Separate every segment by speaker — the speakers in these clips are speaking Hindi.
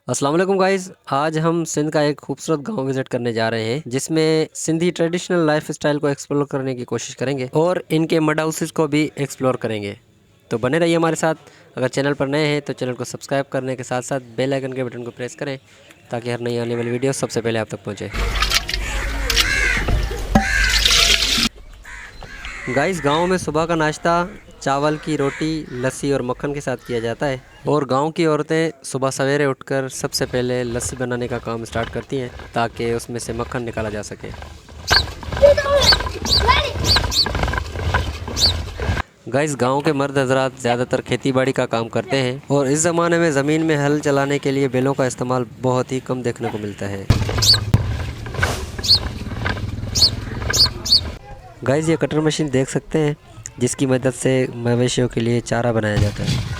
Speaker 1: अस्सलाम वालेकुम गाइस। आज हम सिंध का एक खूबसूरत गांव विज़िट करने जा रहे हैं जिसमें सिंधी ट्रेडिशनल लाइफ स्टाइल को एक्सप्लोर करने की कोशिश करेंगे और इनके मड हाउसेस को भी एक्सप्लोर करेंगे। तो बने रहिए हमारे साथ। अगर चैनल पर नए हैं तो चैनल को सब्सक्राइब करने के साथ साथ बेल आइकन के बटन को प्रेस करें ताकि हर नई आने वाली वीडियो सबसे पहले आप तक पहुँचे। गाइस, गांव में सुबह का नाश्ता चावल की रोटी, लस्सी और मक्खन के साथ किया जाता है और गांव की औरतें सुबह सवेरे उठकर सबसे पहले लस्सी बनाने का काम स्टार्ट करती हैं ताकि उसमें से मक्खन निकाला जा सके। गाइस, गांव के मर्द हजरात ज़्यादातर खेती बाड़ी का काम करते हैं और इस ज़माने में ज़मीन में हल चलाने के लिए बैलों का इस्तेमाल बहुत ही कम देखने को मिलता है। गाइस, ये कटर मशीन देख सकते हैं जिसकी मदद से मवेशियों के लिए चारा बनाया जाता है।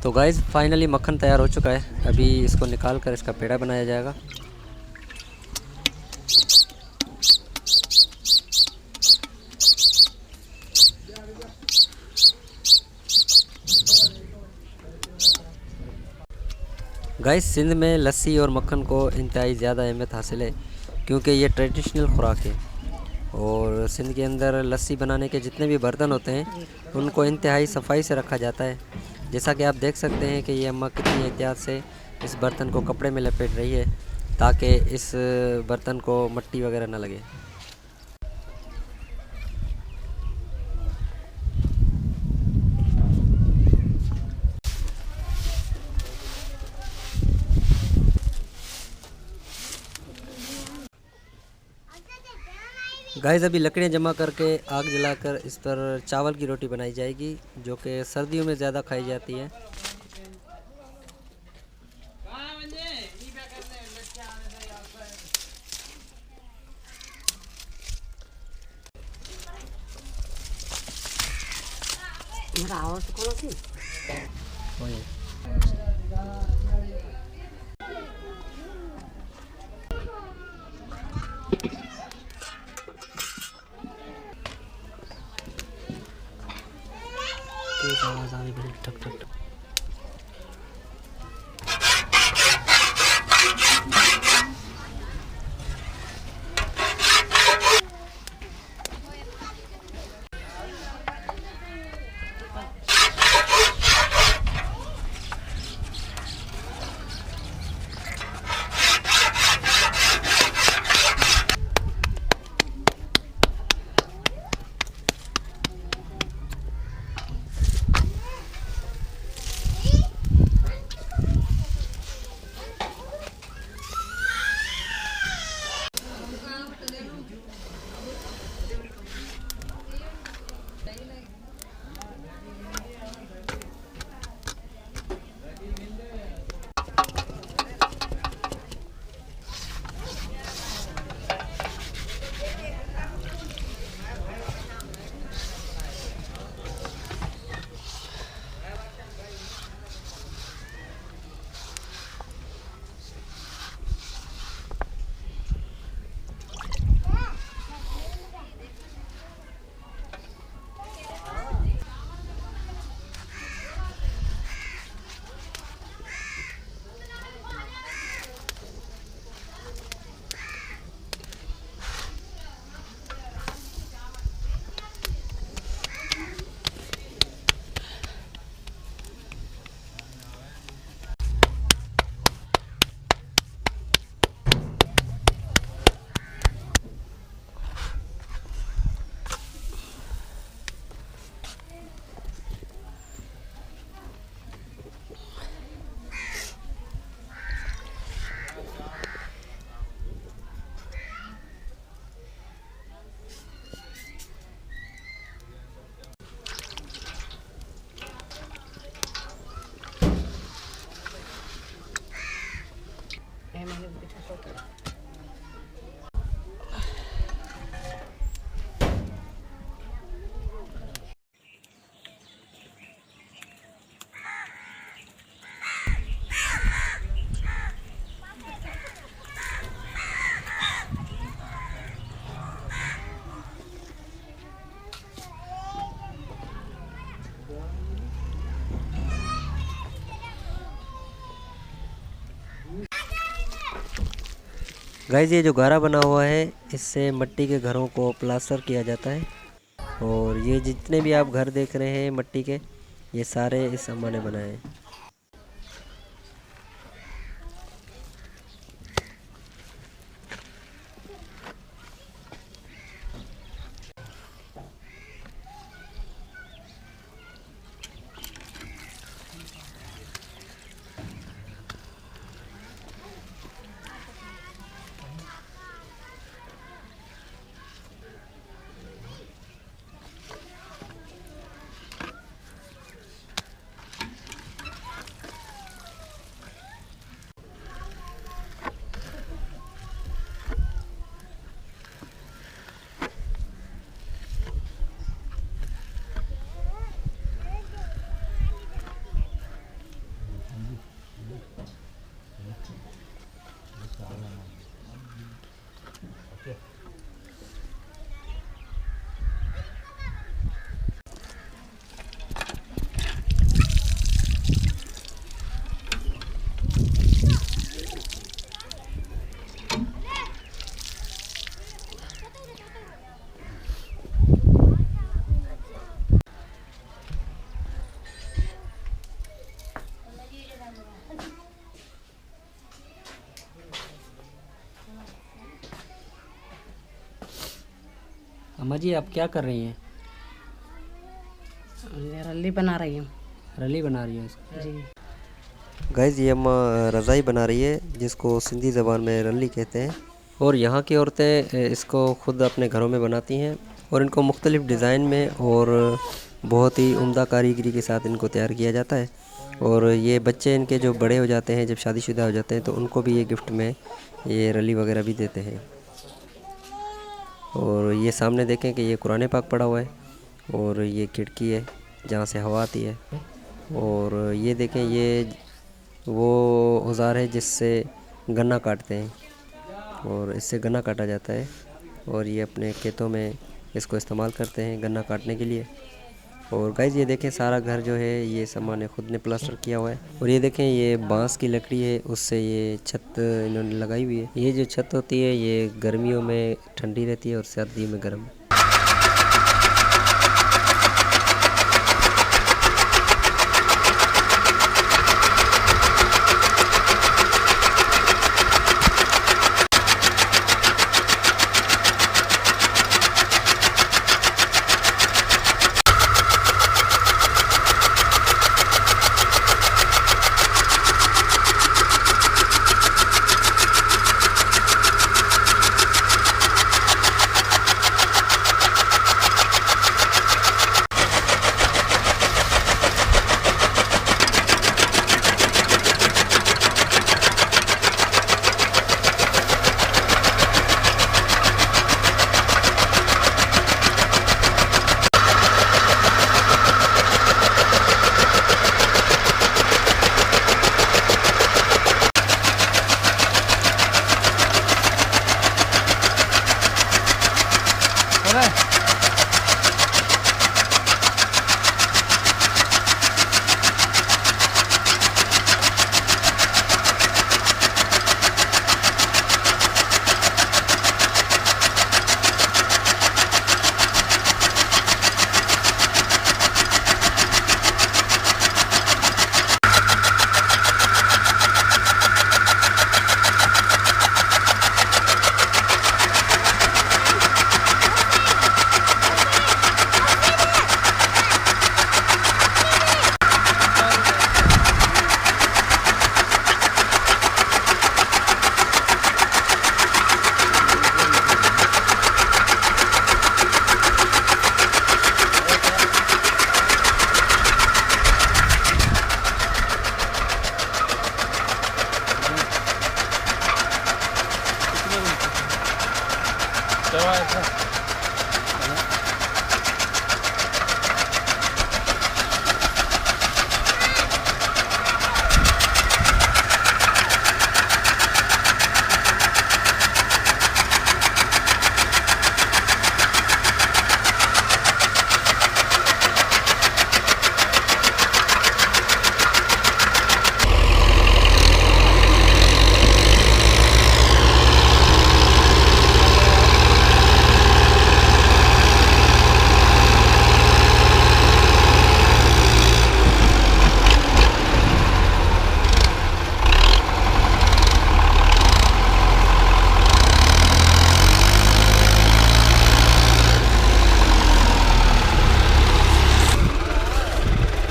Speaker 1: तो गाइस, फाइनली मक्खन तैयार हो चुका है। अभी इसको निकाल कर इसका पेड़ा बनाया जाएगा। गाइस, सिंध में लस्सी और मक्खन को इंतहाई ज़्यादा अहमियत हासिल है क्योंकि ये ट्रेडिशनल खुराक है और सिंध के अंदर लस्सी बनाने के जितने भी बर्तन होते हैं उनको इंतहाई सफाई से रखा जाता है। जैसा कि आप देख सकते हैं कि ये अम्मा कितनी एहतियात से इस बर्तन को कपड़े में लपेट रही है ताकि इस बर्तन को मिट्टी वगैरह ना लगे। गाइस, अभी लकड़ियाँ जमा करके आग जलाकर इस पर चावल की रोटी बनाई जाएगी जो कि सर्दियों में ज़्यादा खाई जाती है। वही। तेज आवाज़ आ रही बड़ी ठक ठक ठक। गाइस ये जो गारा बना हुआ है, इससे मिट्टी के घरों को प्लास्टर किया जाता है। और ये जितने भी आप घर देख रहे हैं मिट्टी के, ये सारे इस अम्मा ने बनाए हैं। अम्मा जी आप क्या कर रही हैं?
Speaker 2: मैं रल्ली बना रही हूँ
Speaker 1: रली बना रही हैं इसको।
Speaker 2: जी।
Speaker 1: गाइस ये अम्मा रज़ाई बना रही है, जिसको सिंधी ज़बान में रली कहते हैं। और यहाँ की औरतें इसको ख़ुद अपने घरों में बनाती हैं और इनको मुख्तलिफ़ डिज़ाइन में और बहुत ही उम्दा कारीगरी के साथ इनको तैयार किया जाता है। और ये बच्चे इनके जो बड़े हो जाते हैं, जब शादीशुदा हो जाते हैं, तो उनको भी ये गिफ्ट में ये रली वगैरह भी देते हैं। और ये सामने देखें कि ये कुरान पाक पड़ा हुआ है और ये खिड़की है जहाँ से हवा आती है। और ये देखें, ये वो औज़ार है जिससे गन्ना काटते हैं और इससे गन्ना काटा जाता है। और ये अपने खेतों में इसको इस्तेमाल करते हैं गन्ना काटने के लिए। और गाइस ये देखें सारा घर जो है ये सामान खुद ने प्लास्टर किया हुआ है। और ये देखें ये बांस की लकड़ी है, उससे ये छत इन्होंने लगाई हुई है। ये जो छत होती है ये गर्मियों में ठंडी रहती है और सर्दी में गर्म।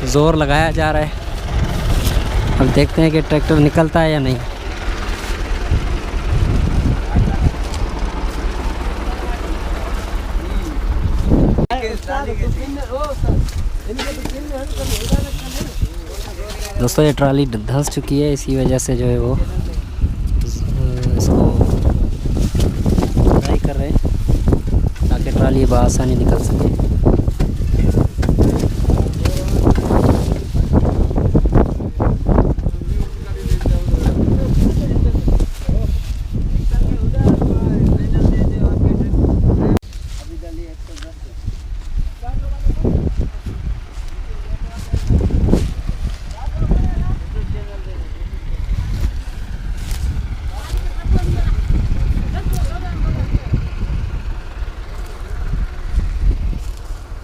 Speaker 1: ज़ोर लगाया जा रहा है। अब देखते हैं कि ट्रैक्टर निकलता है या नहीं। दोस्तों ये ट्राली धंस चुकी है, इसी वजह से जो है वो इसको ड्राई कर रहे हैं ताकि ट्राली बआसानी निकल सके।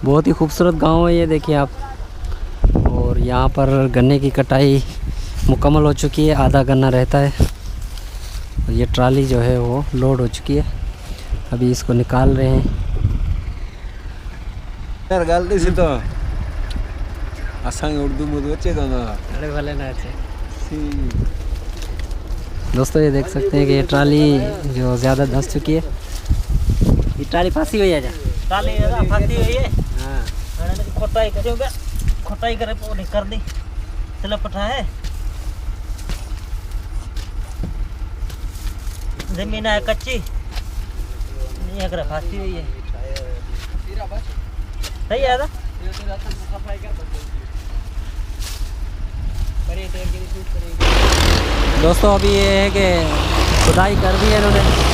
Speaker 1: बहुत ही खूबसूरत गांव है ये, देखिए आप। और यहाँ पर गन्ने की कटाई मुकम्मल हो चुकी है, आधा गन्ना रहता है। और ये ट्राली जो है वो लोड हो चुकी है, अभी इसको निकाल रहे हैं।
Speaker 3: यार गलती से तो असंग उर्दू में बच्चे तो ना
Speaker 1: अरे भले ना अच्छे। दोस्तों ये देख सकते हैं कि ये ट्राली जो ज़्यादा धंस चुकी है। ये ट्राली फांसी हुई है जा
Speaker 4: ट्राली फांसी हुई है।
Speaker 1: हाँ
Speaker 4: खोटाई करोगे, खोटाई करे पूरी कर दी, चलो पठा है। जमीन है कच्ची, नहीं अगर फांसी हुई है। सही है ना?
Speaker 1: दोस्तों अभी ये है कि खुदाई कर दी है इन्होंने।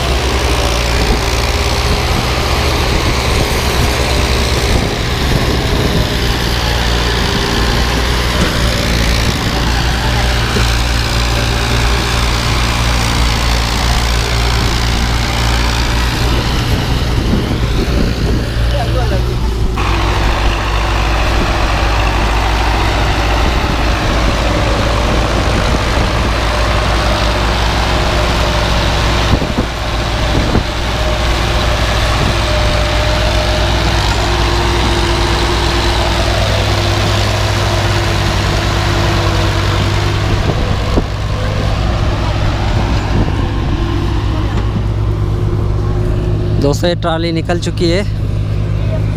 Speaker 1: दोस्तों ये ट्राली निकल चुकी है,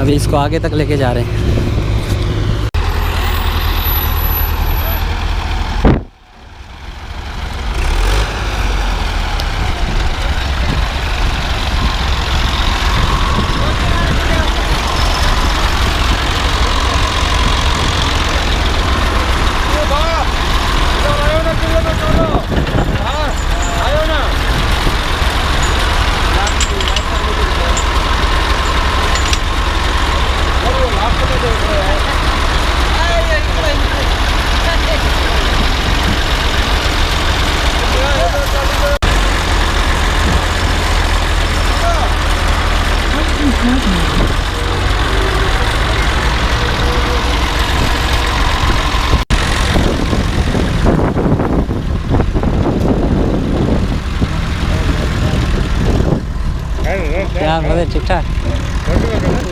Speaker 1: अभी इसको आगे तक लेके जा रहे हैं। क्या ठीक ठाक।